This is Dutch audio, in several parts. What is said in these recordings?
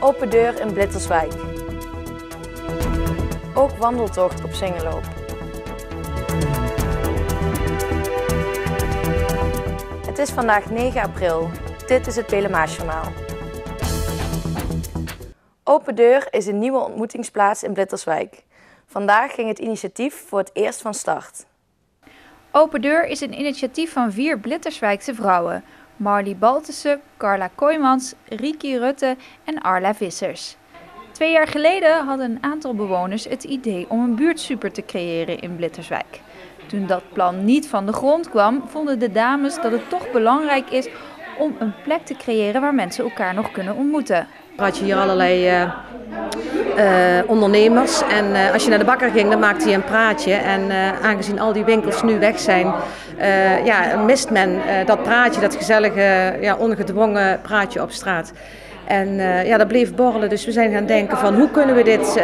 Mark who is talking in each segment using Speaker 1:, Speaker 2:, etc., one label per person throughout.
Speaker 1: Open deur in Blitterswijk. Ook wandeltocht op Singeloop. Het is vandaag 9 april. Dit is het Pelemaasjournaal. Open deur is een nieuwe ontmoetingsplaats in Blitterswijk. Vandaag ging het initiatief voor het eerst van start.
Speaker 2: Open deur is een initiatief van 4 Blitterswijkse vrouwen. Marlie Baltussen, Carla Kooijmans, Rieke Rutte en Arla Vissers. 2 jaar geleden hadden een aantal bewoners het idee om een buurtsuper te creëren in Blitterswijk. Toen dat plan niet van de grond kwam, vonden de dames dat het toch belangrijk is om een plek te creëren waar mensen elkaar nog kunnen ontmoeten.
Speaker 3: Had je hier allerlei ondernemers en als je naar de bakker ging, dan maakte je een praatje. En aangezien al die winkels nu weg zijn, mist men dat praatje, dat gezellige, ongedwongen praatje op straat. En dat bleef borrelen, dus we zijn gaan denken van hoe kunnen we dit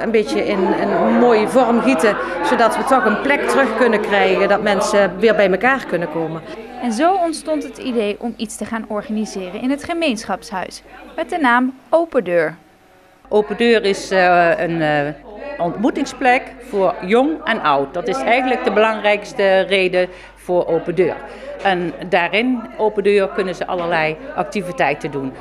Speaker 3: een beetje in een mooie vorm gieten, zodat we toch een plek terug kunnen krijgen, dat mensen weer bij elkaar kunnen komen.
Speaker 2: En zo ontstond het idee om iets te gaan organiseren in het gemeenschapshuis, met de naam Open Deur.
Speaker 4: Open deur is een ontmoetingsplek voor jong en oud. Dat is eigenlijk de belangrijkste reden voor open deur. En daarin, open deur, kunnen ze allerlei activiteiten doen.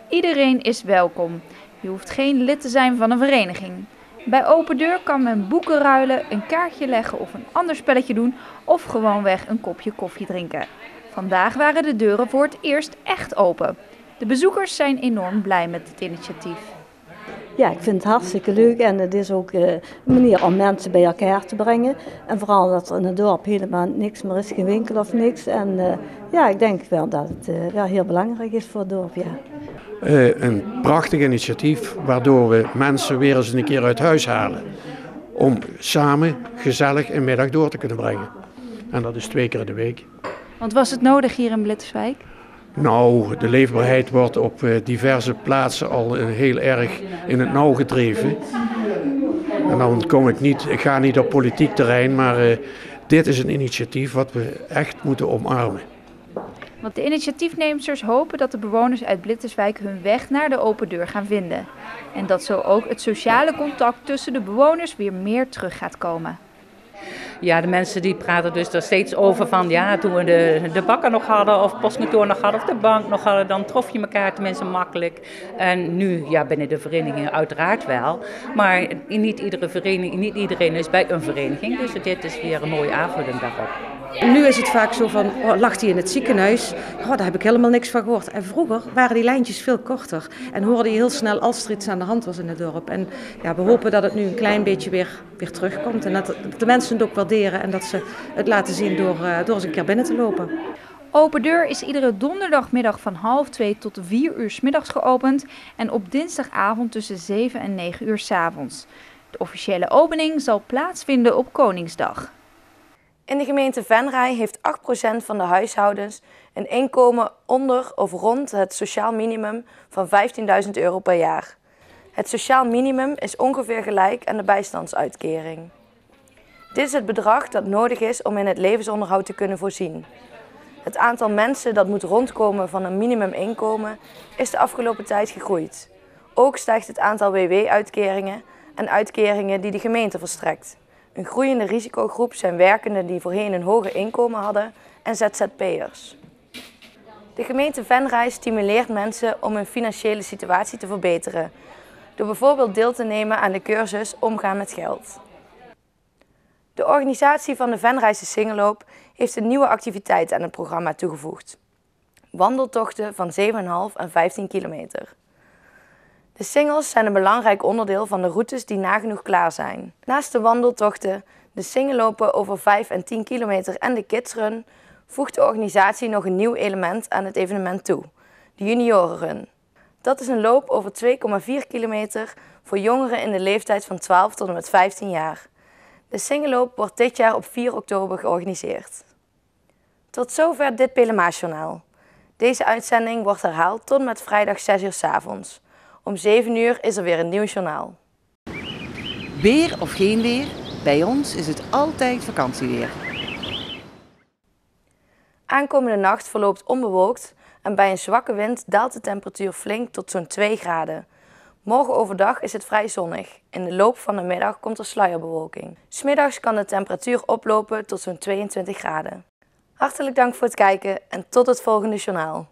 Speaker 2: Iedereen is welkom. Je hoeft geen lid te zijn van een vereniging. Bij Open Deur kan men boeken ruilen, een kaartje leggen of een ander spelletje doen of gewoonweg een kopje koffie drinken. Vandaag waren de deuren voor het eerst echt open. De bezoekers zijn enorm blij met het initiatief.
Speaker 5: Ja, ik vind het hartstikke leuk en het is ook een manier om mensen bij elkaar te brengen. En vooral dat er in het dorp helemaal niks meer is, geen winkel of niks. En ik denk wel dat het wel heel belangrijk is voor het dorp, ja.
Speaker 6: Een prachtig initiatief waardoor we mensen weer eens een keer uit huis halen. Om samen gezellig een middag door te kunnen brengen. En dat is 2 keer in de week.
Speaker 2: Want was het nodig hier in Blitterswijk?
Speaker 6: Nou, de leefbaarheid wordt op diverse plaatsen al heel erg in het nauw gedreven. En dan ik ga niet op politiek terrein, maar dit is een initiatief wat we echt moeten omarmen.
Speaker 2: Want de initiatiefnemers hopen dat de bewoners uit Blitterswijk hun weg naar de open deur gaan vinden. En dat zo ook het sociale contact tussen de bewoners weer meer terug gaat komen.
Speaker 4: Ja, de mensen die praten dus er steeds over van, ja, toen we de bakker nog hadden of postkantoor nog hadden of de bank nog hadden, dan trof je elkaar tenminste makkelijk. En nu, ja, binnen de verenigingen uiteraard wel. Maar niet iedere vereniging, niet iedereen is bij een vereniging, dus dit is weer een mooie aanvulling daarop.
Speaker 3: Nu is het vaak zo van, lag hij in het ziekenhuis? Daar heb ik helemaal niks van gehoord. En vroeger waren die lijntjes veel korter en hoorde je heel snel als er iets aan de hand was in het dorp. En ja, we hopen dat het nu een klein beetje weer terugkomt en dat de mensen het ook waarderen en dat ze het laten zien door eens een keer binnen te lopen.
Speaker 2: Open deur is iedere donderdagmiddag van 13:30 tot 4 uur 's middags geopend en op dinsdagavond tussen 7 en 9 uur 's avonds. De officiële opening zal plaatsvinden op Koningsdag.
Speaker 1: In de gemeente Venray heeft 8% van de huishoudens een inkomen onder of rond het sociaal minimum van €15.000 per jaar. Het sociaal minimum is ongeveer gelijk aan de bijstandsuitkering. Dit is het bedrag dat nodig is om in het levensonderhoud te kunnen voorzien. Het aantal mensen dat moet rondkomen van een minimuminkomen is de afgelopen tijd gegroeid. Ook stijgt het aantal WW-uitkeringen en uitkeringen die de gemeente verstrekt. Een groeiende risicogroep zijn werkenden die voorheen een hoger inkomen hadden en ZZP'ers. De gemeente Venray stimuleert mensen om hun financiële situatie te verbeteren, door bijvoorbeeld deel te nemen aan de cursus Omgaan met geld. De organisatie van de Venrayse Singeloop heeft een nieuwe activiteit aan het programma toegevoegd. Wandeltochten van 7,5 en 15 kilometer. De singles zijn een belangrijk onderdeel van de routes die nagenoeg klaar zijn. Naast de wandeltochten, de singellopen over 5 en 10 kilometer en de kidsrun, voegt de organisatie nog een nieuw element aan het evenement toe, de juniorenrun. Dat is een loop over 2,4 kilometer voor jongeren in de leeftijd van 12 tot en met 15 jaar. De singelloop wordt dit jaar op 4 oktober georganiseerd. Tot zover dit Pelemaasjournaal. Deze uitzending wordt herhaald tot en met vrijdag 6 uur 's avonds. Om 7 uur is er weer een nieuw journaal.
Speaker 7: Weer of geen weer, bij ons is het altijd vakantieweer.
Speaker 1: Aankomende nacht verloopt onbewolkt en bij een zwakke wind daalt de temperatuur flink tot zo'n 2 graden. Morgen overdag is het vrij zonnig. In de loop van de middag komt er sluierbewolking. 's Middags kan de temperatuur oplopen tot zo'n 22 graden. Hartelijk dank voor het kijken en tot het volgende journaal.